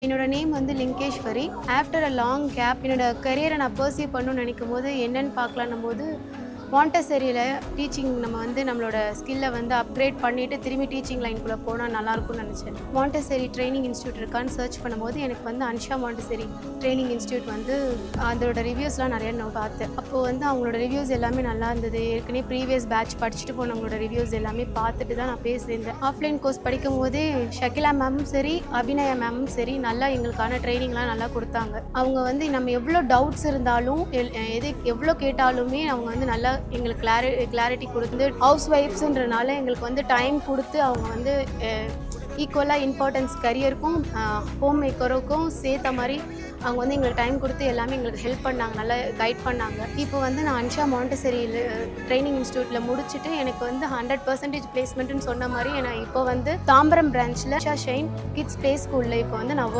என்னோட நேம் வந்து Lingeswari. After a long gap என்னோட கரியரை நான் பர்சீவ் பண்ணணும்னு நினைக்கும் போது என்னென்னு பார்க்கலான்னும் போது மாண்டசரியில் டீச்சிங் நம்ம வந்து நம்மளோட ஸ்கில்லை வந்து அப்கிரேட் பண்ணிவிட்டு திரும்பி டீச்சிங் லைனுக்குள்ளே போனால் நல்லாயிருக்கும்னு நினச்சேன். மாண்டசரி ட்ரைனிங் இன்ஸ்டியூட் இருக்கான்னு சர்ச் பண்ணும்போது எனக்கு வந்து அன்ஷா மாண்டசரி ட்ரைனிங் இன்ஸ்டியூட் வந்து அதோட ரிவ்யூஸ்லாம் நிறையா நான் பார்த்தேன். அப்போது வந்து அவங்களோட ரிவ்யூஸ் எல்லாமே நல்லா இருந்தது. ஏற்கனவே ப்ரீவியஸ் பேட்ச் படிச்சுட்டு போனவங்களோட ரிவ்யூஸ் எல்லாமே பார்த்துட்டு தான் நான் பேசியிருந்தேன். ஆஃப்லைன் கோர்ஸ் படிக்கும் போதே ஷகிலா மேமும் சரி, அபிநயா மேமும் சரி நல்லா எங்களுக்கான ட்ரைனிங்லாம் நல்லா கொடுத்தாங்க. அவங்க வந்து நம்ம எவ்வளோ டவுட்ஸ் இருந்தாலும் எவ்வளோ கேட்டாலுமே அவங்க வந்து நல்லா எங்களுக்கு கிளாரிட்டி கொடுத்து, ஹவுஸ் ஒய்ஃப்ஸுன்றனால எங்களுக்கு வந்து டைம் கொடுத்து அவங்க வந்து ஈக்குவலாக இம்பார்ட்டன்ஸ் கரியருக்கும் ஹோம் மேக்கருக்கும் சேர்த்த மாதிரி அவங்க வந்து எங்களுக்கு டைம் கொடுத்து எல்லாமே எங்களுக்கு ஹெல்ப் பண்ணாங்க, நல்லா கைட் பண்ணாங்க. இப்போ வந்து நான் அன்ஷா மாண்டசரியில் ட்ரைனிங் இன்ஸ்டியூட்டில் முடிச்சுட்டு எனக்கு வந்து 100% பிளேஸ்மெண்ட்டுன்னு சொன்ன மாதிரி நான் இப்போ வந்து தாம்பரம் பிரான்ச்சில் ஷைன் கிட்ஸ் ப்ளே ஸ்கூலில் இப்போ வந்து நான்